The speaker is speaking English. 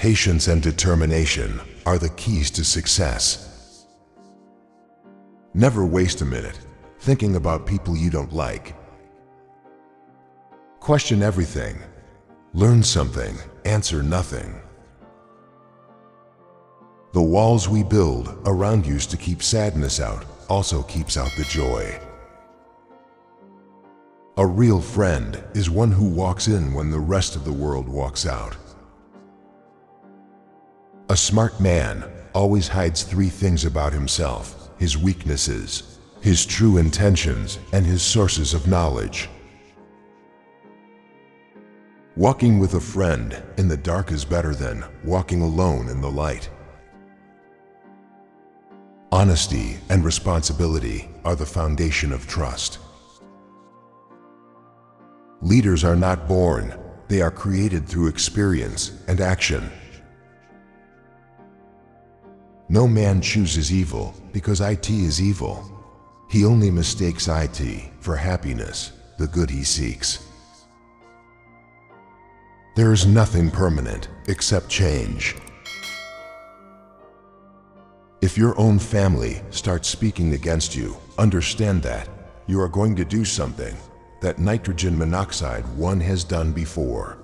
Patience and determination are the keys to success. Never waste a minute thinking about people you don't like. Question everything. Learn something. Answer nothing. The walls we build around you to keep sadness out also keeps out the joy. A real friend is one who walks in when the rest of the world walks out. A smart man always hides three things about himself: his weaknesses, his true intentions, and his sources of knowledge. Walking with a friend in the dark is better than walking alone in the light. Honesty and responsibility are the foundation of trust. Leaders are not born, they are created through experience and action. No man chooses evil because IT is evil. He only mistakes IT for happiness, the good he seeks. There is nothing permanent except change. If your own family starts speaking against you, understand that you are going to do something that nitrogen monoxide one has done before.